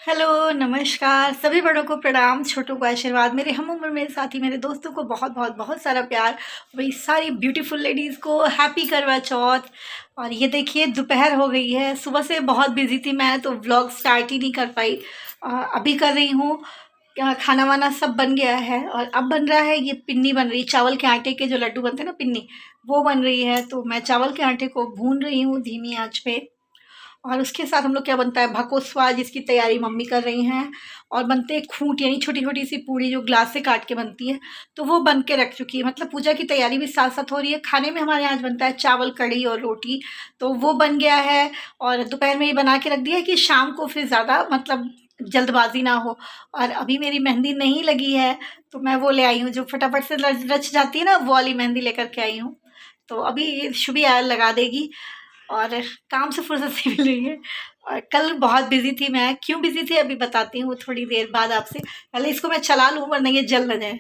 Hello, नमस्कार। सभी बड़ों को प्रणाम, छोटों को आशीर्वाद। मेरे हम उम्र मेरे साथी, मेरे दोस्तों को बहुत बहुत बहुत सारा प्यार। वही सारी ब्यूटीफुल लेडीज़ को हैप्पी करवा चौथ। और ये देखिए दोपहर हो गई है। सुबह से बहुत बिजी थी मैं, तो व्लॉग स्टार्ट ही नहीं कर पाई। अभी कर रही हूँ। खाना वाना सब बन गया है और अब बन रहा है, ये पिन्नी बन रही है। चावल के आटे के जो लड्डू बनते हैं ना, पिन्नी, वो बन रही है। तो मैं चावल के आटे को भून रही हूँ धीमी आंच पे। और उसके साथ हम लोग क्या बनता है, भकोसवा, जिसकी तैयारी मम्मी कर रही हैं। और बनते हैं खूंट, यानी छोटी छोटी सी पूड़ी जो ग्लास से काट के बनती है। तो वो बन के रख चुकी है, मतलब पूजा की तैयारी भी साथ साथ हो रही है। खाने में हमारे यहाँ आज बनता है चावल, कढ़ी और रोटी। तो वो बन गया है। और दोपहर में ही बना के रख दिया है कि शाम को फिर ज़्यादा मतलब जल्दबाजी ना हो। और अभी मेरी मेहंदी नहीं लगी है, तो मैं वो ले आई हूँ जो फटाफट से रच जाती है ना, वो वाली मेहंदी लेकर के आई हूँ। तो अभी शुभी आयल लगा देगी। और काम से फुर्सत नहीं मिल रही है। और कल बहुत बिजी थी मैं। क्यों बिजी थी अभी बताती हूँ थोड़ी देर बाद आपसे। पहले इसको मैं चला लूँ वरना ये जल न जाए।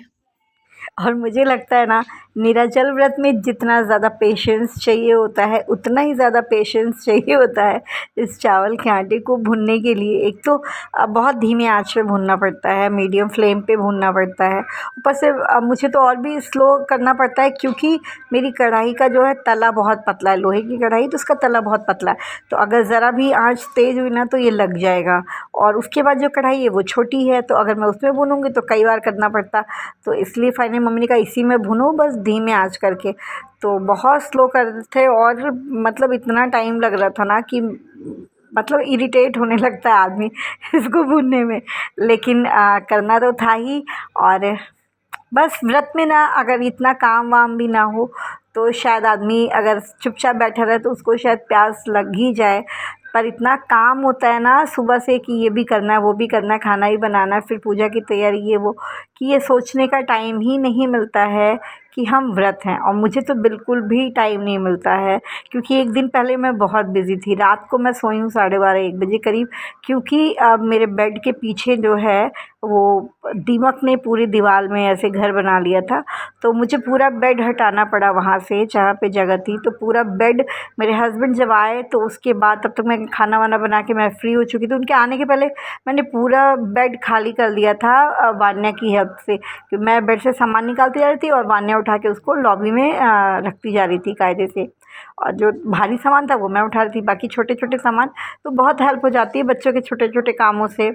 और मुझे लगता है ना, निराजल व्रत में जितना ज़्यादा पेशेंस चाहिए होता है उतना ही ज़्यादा पेशेंस चाहिए होता है इस चावल के आटे को भूनने के लिए। एक तो बहुत धीमी आंच पे भूनना पड़ता है, मीडियम फ्लेम पे भूनना पड़ता है। ऊपर से मुझे तो और भी स्लो करना पड़ता है, क्योंकि मेरी कढ़ाई का जो है तला बहुत पतला है। लोहे की कढ़ाई, तो उसका तला बहुत पतला है। तो अगर ज़रा भी आंच तेज़ हुई ना तो ये लग जाएगा। और उसके बाद जो कढ़ाई है वो छोटी है, तो अगर मैं उसमें भूनूंगी तो कई बार करना पड़ता। तो इसलिए फाइनली मम्मी ने कहा इसी में भूनो, बस धीमे आंच करके। तो बहुत स्लो कर रहे थे, और मतलब इतना टाइम लग रहा था ना कि मतलब इरिटेट होने लगता है आदमी इसको भूनने में। लेकिन करना तो था ही। और बस व्रत में ना अगर इतना काम वाम भी ना हो तो शायद आदमी अगर चुपचाप बैठा रहे तो उसको शायद प्यास लग ही जाए। पर इतना काम होता है ना सुबह से कि ये भी करना है, वो भी करना है, खाना ही बनाना है, फिर पूजा की तैयारी, ये वो, कि ये सोचने का टाइम ही नहीं मिलता है कि हम व्रत हैं। और मुझे तो बिल्कुल भी टाइम नहीं मिलता है, क्योंकि एक दिन पहले मैं बहुत बिज़ी थी। रात को मैं सोई हूँ 12:30-1 बजे करीब, क्योंकि मेरे बेड के पीछे जो है वो दीमक ने पूरी दीवार में ऐसे घर बना लिया था। तो मुझे पूरा बेड हटाना पड़ा वहाँ से जहाँ पे जगह थी। तो पूरा बेड, मेरे हस्बैंड जब आए तो उसके बाद, तब तक मैं खाना वाना बना के मैं फ्री हो चुकी थी। उनके आने के पहले मैंने पूरा बेड खाली कर दिया था वान्या की हेल्प से, कि मैं बेड से सामान निकालती जा रही थी और वान्या उठा के उसको लॉबी में रखती जा रही थी कायदे से। और जो भारी सामान था वो मैं उठा रही थी, बाकी छोटे छोटे सामान तो बहुत हेल्प हो जाती है बच्चों के छोटे छोटे कामों से।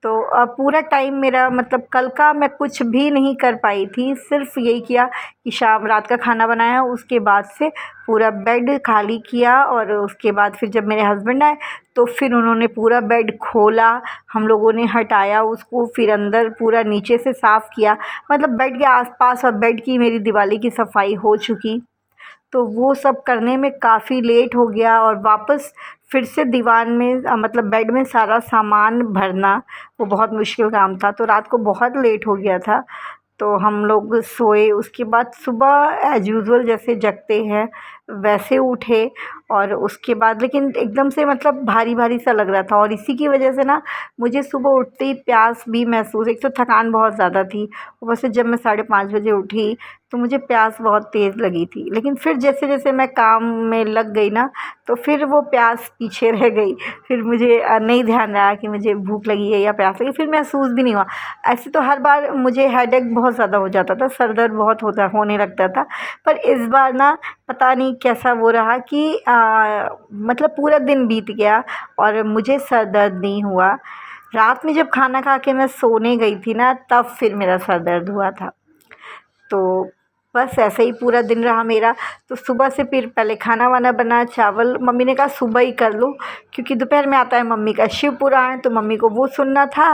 तो पूरा टाइम मेरा, मतलब कल का मैं कुछ भी नहीं कर पाई थी। सिर्फ यही किया कि शाम रात का खाना बनाया, उसके बाद से पूरा बेड खाली किया। और उसके बाद फिर जब मेरे हस्बैंड आए तो फिर उन्होंने पूरा बेड खोला, हम लोगों ने हटाया उसको, फिर अंदर पूरा नीचे से साफ़ किया। मतलब बेड के आसपास और बेड की मेरी दिवाली की सफाई हो चुकी। तो वो सब करने में काफ़ी लेट हो गया। और वापस फिर से दीवान में मतलब बेड में सारा सामान भरना, वो बहुत मुश्किल काम था। तो रात को बहुत लेट हो गया था। तो हम लोग सोए, उसके बाद सुबह एज़ यूजुअल जैसे जगते हैं वैसे उठे। और उसके बाद लेकिन एकदम से मतलब भारी भारी सा लग रहा था, और इसी की वजह से ना मुझे सुबह उठते ही प्यास भी महसूस, एक तो थकान बहुत ज़्यादा थी, ऊपर से जब मैं 5:30 बजे उठी तो मुझे प्यास बहुत तेज़ लगी थी। लेकिन फिर जैसे जैसे मैं काम में लग गई ना, तो फिर वो प्यास पीछे रह गई। फिर मुझे नहीं ध्यान रहा कि मुझे भूख लगी है या प्यास लगी, फिर महसूस भी नहीं हुआ। ऐसे तो हर बार मुझे हेडेक बहुत ज़्यादा हो जाता था, सर दर्द बहुत होने लगता था। पर इस बार ना पता नहीं कैसा वो रहा कि मतलब पूरा दिन बीत गया और मुझे सर दर्द नहीं हुआ। रात में जब खाना खा के मैं सोने गई थी ना, तब फिर मेरा सर दर्द हुआ था। तो बस ऐसे ही पूरा दिन रहा मेरा। तो सुबह से फिर पहले खाना वाना बना, चावल मम्मी ने कहा सुबह ही कर लो, क्योंकि दोपहर में आता है मम्मी का शिव पुराण, तो मम्मी को वो सुनना था।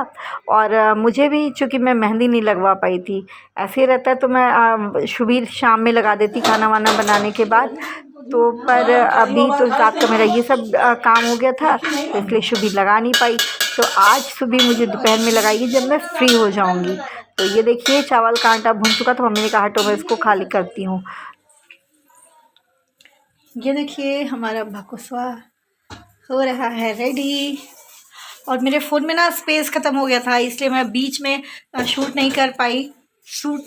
और मुझे भी, चूँकि मैं मेहंदी नहीं लगवा पाई थी, ऐसे ही रहता है, तो मैं शुभी शाम में लगा देती खाना वाना बनाने के बाद। तो पर अभी तो रात का मेरा ये सब काम हो गया था, तो इसलिए शुभी लगा नहीं पाई। तो आज सुबह मुझे दोपहर में लगाएगी जब मैं फ्री हो जाऊंगी। तो ये देखिए चावल का आटा भून चुका, तो मम्मी ने कहा हटो मैं इसको खाली करती हूँ। ये देखिए हमारा भकोसवा हो रहा है रेडी। और मेरे फ़ोन में ना स्पेस ख़त्म हो गया था, इसलिए मैं बीच में शूट नहीं कर पाई। शूट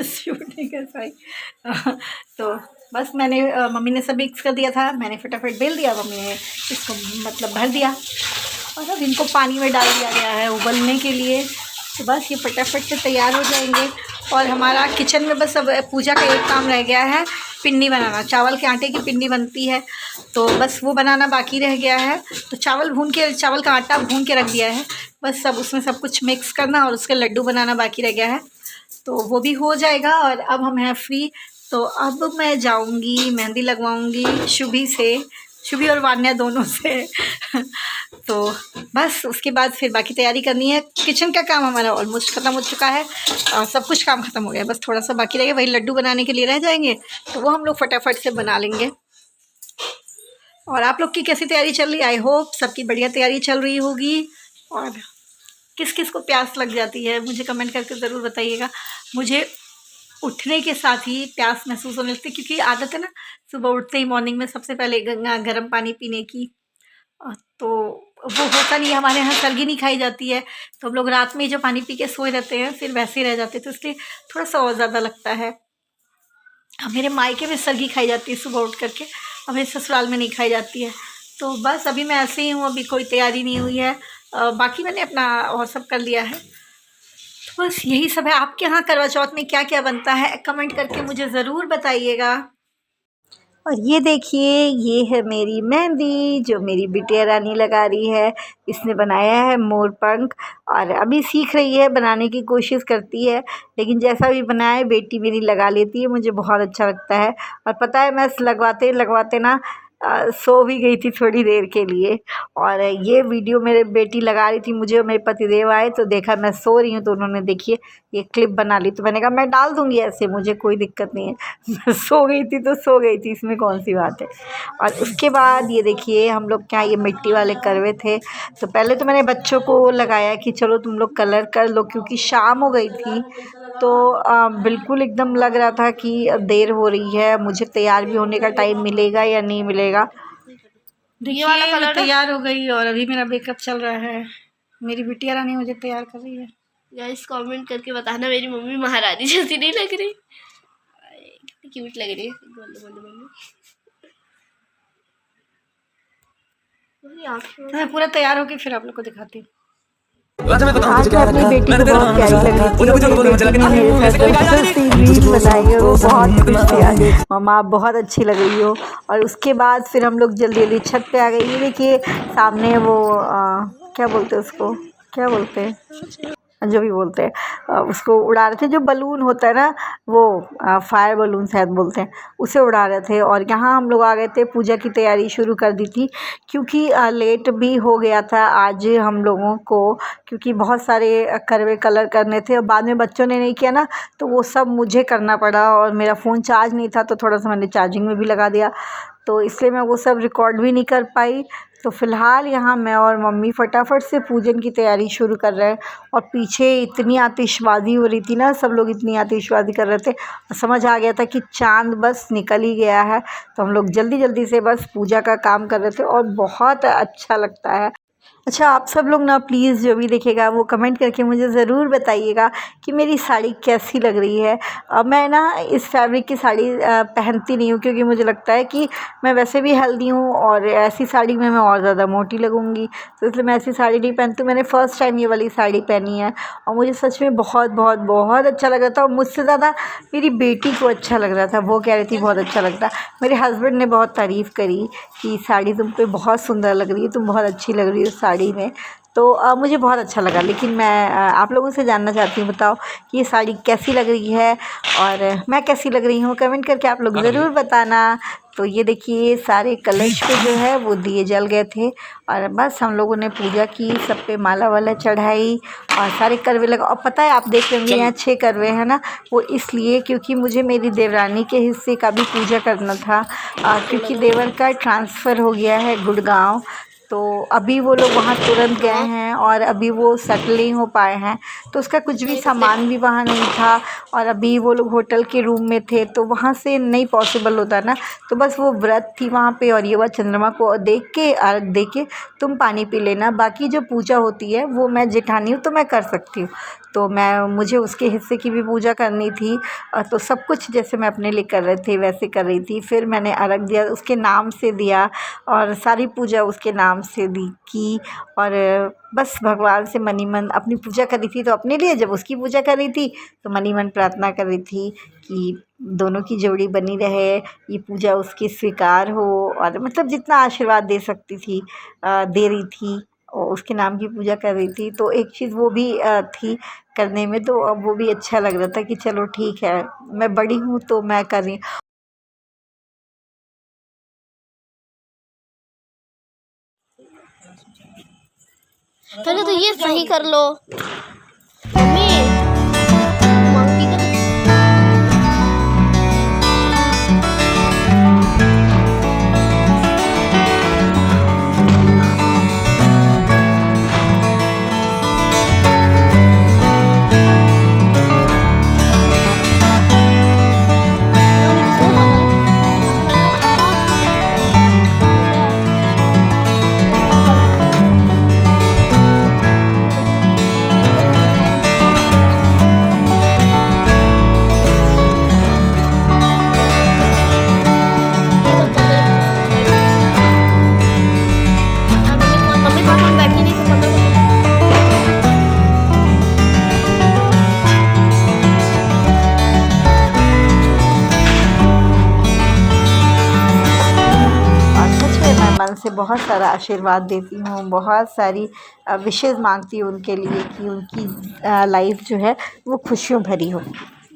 शूट नहीं कर पाई। तो बस मैंने मम्मी ने सब मिक्स कर दिया था, मैंने फटाफट बेल दिया, मम्मी ने इसको मतलब भर दिया। और अब इनको पानी में डाल दिया गया है उबलने के लिए। तो बस ये फटाफट से तैयार हो जाएंगे। और हमारा किचन में बस अब पूजा का एक काम रह गया है, पिन्नी बनाना। चावल के आटे की पिन्नी बनती है, तो बस वो बनाना बाकी रह गया है। तो चावल का आटा भून के रख दिया है, बस सब उसमें सब कुछ मिक्स करना और उसके लड्डू बनाना बाकी रह गया है। तो वो भी हो जाएगा और अब हम हैं फ्री। तो अब मैं जाऊंगी, मेहंदी लगवाऊंगी शुभी और वान्या दोनों से। तो बस उसके बाद फिर बाकी तैयारी करनी है। किचन का काम हमारा ऑलमोस्ट ख़त्म हो चुका है और सब कुछ काम ख़त्म हो गया, बस थोड़ा सा बाकी रह गया, वही लड्डू बनाने के लिए रह जाएंगे, तो वो हम लोग फटाफट से बना लेंगे। और आप लोग की कैसी तैयारी चल रही है? आई होप सबकी बढ़िया तैयारी चल रही होगी। और किस किस को प्यास लग जाती है मुझे कमेंट करके ज़रूर बताइएगा। मुझे उठने के साथ ही प्यास महसूस होने लगती है, क्योंकि आदत है ना सुबह उठते ही मॉर्निंग में सबसे पहले गर्म पानी पीने की। तो वो होता नहीं, हमारे यहाँ सर्गी नहीं खाई जाती है, तो हम लोग रात में जो पानी पी के सोए रहते हैं फिर वैसे ही रह जाते हैं, तो इसलिए थोड़ा सा और ज़्यादा लगता है। मेरे मायके में सर्गी खाई जाती है सुबह उठ करके, और मेरे ससुराल में नहीं खाई जाती है। तो बस अभी मैं ऐसे ही हूँ, अभी कोई तैयारी नहीं हुई है। बाकी मैंने अपना और सब कर लिया है। तो बस यही सब है। आपके यहाँ करवा चौथ में क्या क्या बनता है कमेंट करके मुझे ज़रूर बताइएगा। और ये देखिए, ये है मेरी मेहंदी जो मेरी बिटिया रानी लगा रही है। इसने बनाया है मोर पंख और अभी सीख रही है, बनाने की कोशिश करती है, लेकिन जैसा भी बनाए बेटी मेरी लगा लेती है, मुझे बहुत अच्छा लगता है। और पता है मैं लगवाते लगवाते ना सो भी गई थी थोड़ी देर के लिए। और ये वीडियो मेरे बेटी लगा रही थी, मुझे और मेरे पतिदेव आए तो देखा मैं सो रही हूँ, तो उन्होंने देखिए ये क्लिप बना ली। तो मैंने कहा मैं डाल दूँगी ऐसे, मुझे कोई दिक्कत नहीं है। मैं सो गई थी तो सो गई थी, इसमें कौन सी बात है। और उसके बाद ये देखिए हम लोग क्या, ये मिट्टी वाले करवे थे, तो पहले तो मैंने बच्चों को लगाया कि चलो तुम लोग कलर कर लो, क्योंकि शाम हो गई थी। तो बिल्कुल एकदम लग रहा था कि देर हो रही है, मुझे तैयार भी होने का टाइम मिलेगा या नहीं मिलेगा। देखिए मैं तैयार हो गई और अभी मेरा मेकअप चल रहा है। मेरी बिटिया रानी मुझे तैयार कर रही है। गाइस कमेंट करके बताना मेरी मम्मी महारानी जैसी नहीं लग रही, कितनी क्यूट लग रही है। बोलो मम्मी। मैं पूरा तैयार होके फिर आप लोग को दिखाती हूँ। आज मैं अपनी बेटी को बहुत प्यारी लग रही थी, मेरे साथ रील बनाई और वो बहुत खुश थी। आज मम्मा आप बहुत अच्छी लग रही हो। और उसके बाद फिर हम लोग जल्दी जल्दी छत पे आ गए। ये देखिए सामने वो क्या बोलते हैं उसको, क्या बोलते हैं, जो भी बोलते हैं, उसको उड़ा रहे थे, जो बलून होता है ना वो फायर बलून शायद बोलते हैं, उसे उड़ा रहे थे। और यहाँ हम लोग आ गए थे, पूजा की तैयारी शुरू कर दी थी, क्योंकि लेट भी हो गया था आज हम लोगों को, क्योंकि बहुत सारे करवे कलर करने थे और बाद में बच्चों ने नहीं किया ना, तो वो सब मुझे करना पड़ा। और मेरा फ़ोन चार्ज नहीं था, तो थोड़ा सा मैंने चार्जिंग में भी लगा दिया, तो इसलिए मैं वो सब रिकॉर्ड भी नहीं कर पाई। तो फ़िलहाल यहाँ मैं और मम्मी फटाफट से पूजन की तैयारी शुरू कर रहे हैं। और पीछे इतनी आतिशबाज़ी हो रही थी ना, सब लोग इतनी आतिशबाज़ी कर रहे थे, समझ आ गया था कि चाँद बस निकल ही गया है। तो हम लोग जल्दी जल्दी से बस पूजा का काम कर रहे थे और बहुत अच्छा लगता है। अच्छा आप सब लोग ना प्लीज़ जो भी देखेगा वो कमेंट करके मुझे ज़रूर बताइएगा कि मेरी साड़ी कैसी लग रही है। मैं ना इस फैब्रिक की साड़ी पहनती नहीं हूँ, क्योंकि मुझे लगता है कि मैं वैसे भी हेल्दी हूँ और ऐसी साड़ी में मैं और ज़्यादा मोटी लगूँगी, तो इसलिए मैं ऐसी साड़ी नहीं पहनती हूँ। मैंने फ़र्स्ट टाइम ये वाली साड़ी पहनी है और मुझे सच में बहुत बहुत बहुत अच्छा लग रहा था। और मुझसे ज़्यादा मेरी बेटी को अच्छा लग रहा था, वो कह रही थी बहुत अच्छा लगता। मेरे हस्बैंड ने बहुत तारीफ़ करी कि साड़ी तुम पे बहुत सुंदर लग रही है, तुम बहुत अच्छी लग रही हो साड़ी में। तो मुझे बहुत अच्छा लगा। लेकिन मैं आप लोगों से जानना चाहती हूँ, बताओ कि ये साड़ी कैसी लग रही है और मैं कैसी लग रही हूँ, कमेंट करके आप लोग ज़रूर बताना। तो ये देखिए सारे कलश पे जो है वो दिए जल गए थे और बस हम लोगों ने पूजा की, सब पे माला वाला चढ़ाई और सारे करवे लगा। और पता है आप देख रहे होंगे यहाँ 6 करवे हैं ना, वो इसलिए क्योंकि मुझे मेरी देवरानी के हिस्से का भी पूजा करना था, क्योंकि देवर का ट्रांसफ़र हो गया है गुड़गांव, तो अभी वो लोग वहाँ तुरंत गए हैं और अभी वो सेटल नहीं हो पाए हैं, तो उसका कुछ भी सामान भी वहाँ नहीं था और अभी वो लोग होटल के रूम में थे, तो वहाँ से नहीं पॉसिबल होता ना। तो बस वो व्रत थी वहाँ पे और ये वह चंद्रमा को देख के अर्घ दे के तुम पानी पी लेना। बाकी जो पूजा होती है वो मैं जेठानी हूँ तो मैं कर सकती हूँ, तो मुझे उसके हिस्से की भी पूजा करनी थी। तो सब कुछ जैसे मैं अपने लिए कर रही थी वैसे कर रही थी। फिर मैंने अर्घ दिया, उसके नाम से दिया और सारी पूजा उसके नाम आराम से दी की और बस भगवान से मन ही मन अपनी पूजा कर रही थी। तो अपने लिए जब उसकी पूजा कर रही थी तो मन ही मन प्रार्थना कर रही थी कि दोनों की जोड़ी बनी रहे, ये पूजा उसकी स्वीकार हो और मतलब जितना आशीर्वाद दे सकती थी दे रही थी और उसके नाम की पूजा कर रही थी। तो एक चीज़ वो भी थी करने में, तो अब वो भी अच्छा लग रहा था कि चलो ठीक है, मैं बड़ी हूँ तो मैं कर रही हूँ। पहले तो ये सही कर लो मम्मी। मांगती का मम्मी पास हम बैठे नहीं तो पता और सच में मैं मन से बहुत सारा आशीर्वाद देती हूँ, बहुत सारी विशेज़ मांगती हूँ उनके लिए कि उनकी लाइफ जो है वो खुशियों भरी हो।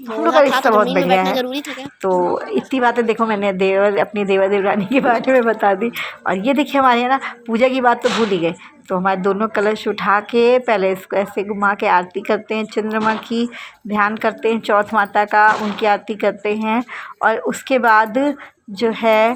हम लोग का रिश्ता बहुत बढ़िया है। जरूरी था क्या? तो इतनी बातें देखो मैंने अपनी देवर देवरानी के बारे में बता दी। और ये देखिए हमारे यहाँ ना पूजा की बात तो भूल ही गए। तो हमारे दोनों कलश उठा के पहले इसको ऐसे घुमा के आरती करते हैं, चंद्रमा की ध्यान करते हैं, चौथ माता का उनकी आरती करते हैं। और उसके बाद जो है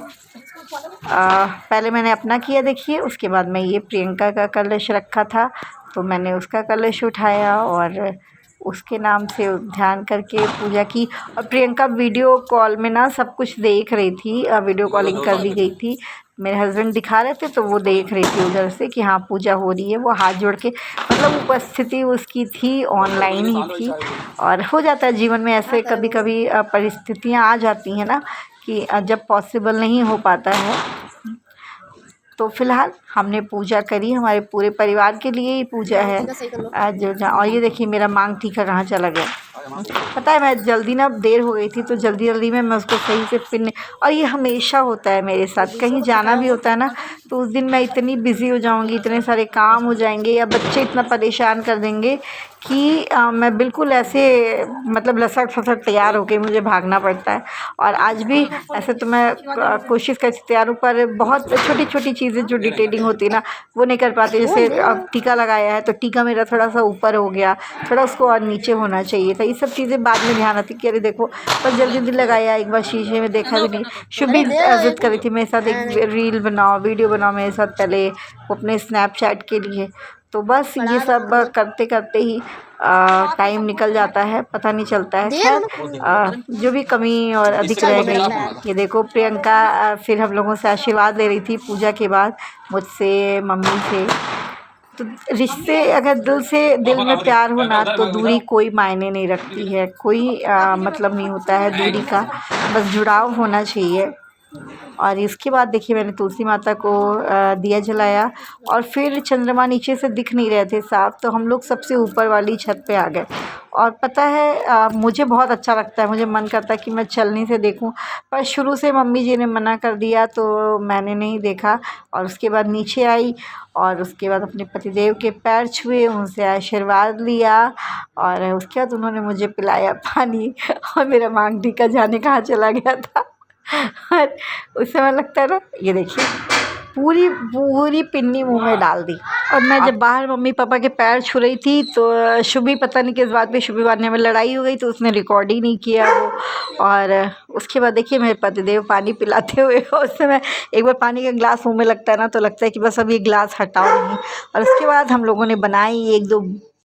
पहले मैंने अपना किया देखिए, उसके बाद मैं ये प्रियंका का कलश रखा था तो मैंने उसका कलश उठाया और उसके नाम से ध्यान करके पूजा की। और प्रियंका वीडियो कॉल में ना सब कुछ देख रही थी, वीडियो कॉलिंग कर दी गई थी, मेरे हस्बैंड दिखा रहे थे तो वो देख रही थी उधर से कि हाँ पूजा हो रही है। वो हाथ जोड़ के मतलब उपस्थिति उसकी थी, ऑनलाइन ही थी। और हो जाता है जीवन में ऐसे कभी कभी परिस्थितियाँ आ जाती हैं ना कि जब पॉसिबल नहीं हो पाता है। तो फ़िलहाल हमने पूजा करी, हमारे पूरे परिवार के लिए ही पूजा है आज जो। और ये देखिए मेरा मांग टीका कहाँ चला गया। पता है मैं जल्दी ना देर हो गई थी तो जल्दी में मैं उसको सही से पिन। और ये हमेशा होता है मेरे साथ, कहीं जाना भी होता है ना तो उस दिन मैं इतनी बिज़ी हो जाऊँगी, इतने सारे काम हो जाएंगे या बच्चे इतना परेशान कर देंगे कि मैं बिल्कुल ऐसे मतलब लसक फसक तैयार होके मुझे भागना पड़ता है। और आज भी ऐसे तो मैं कोशिश करती तैयार हूँ, पर बहुत छोटी छोटी चीज़ें जो डिटेलिंग होती है ना वो नहीं कर पाती। जैसे अब टीका लगाया है तो टीका मेरा थोड़ा सा ऊपर हो गया, थोड़ा उसको और नीचे होना चाहिए था। ये सब चीज़ज़ें बाद में ध्यान आती कि अरे देखो, पर जल्दी लगाया, एक बार शीशे में देखा भी नहीं। शुभ भी जिद करी थी मेरे साथ एक रील बनाओ, वीडियो बनाओ मेरे साथ पहले वो अपने स्नैपचैट के लिए। तो बस ये सब करते करते ही टाइम निकल जाता है, पता नहीं चलता है। खैर जो भी कमी और अधिक रह गई, ये देखो प्रियंका फिर हम लोगों से आशीर्वाद ले रही थी पूजा के बाद, मुझसे, मम्मी से। तो रिश्ते अगर दिल में प्यार हो ना तो दूरी कोई मायने नहीं रखती है, कोई मतलब नहीं होता है दूरी का, बस जुड़ाव होना चाहिए। और इसके बाद देखिए मैंने तुलसी माता को दिया जलाया और फिर चंद्रमा नीचे से दिख नहीं रहे थे साफ, तो हम लोग सबसे ऊपर वाली छत पे आ गए। और पता है मुझे बहुत अच्छा लगता है, मुझे मन करता है कि मैं चलने से देखूं, पर शुरू से मम्मी जी ने मना कर दिया तो मैंने नहीं देखा। और उसके बाद नीचे आई और उसके बाद अपने पतिदेव के पैर छुए, उनसे आशीर्वाद लिया और उसके बाद उन्होंने मुझे पिलाया पानी और मेरा मांग टीका जाने कहाँ चला गया था। और उस समय लगता है ना, ये देखिए पूरी पिन्नी मुंह में डाल दी। और मैं जब बाहर मम्मी पापा के पैर छू रही थी तो शुभी पता नहीं किस बात पे शुभी बात में लड़ाई हो गई तो उसने रिकॉर्ड ही नहीं किया वो। और उसके बाद देखिए मेरे पतिदेव पानी पिलाते हुए, उस समय एक बार पानी का गिलास मुँह में लगता है ना तो लगता है कि बस अब ये गिलास हटाओ नहीं। और उसके बाद हम लोगों ने बनाई 1-2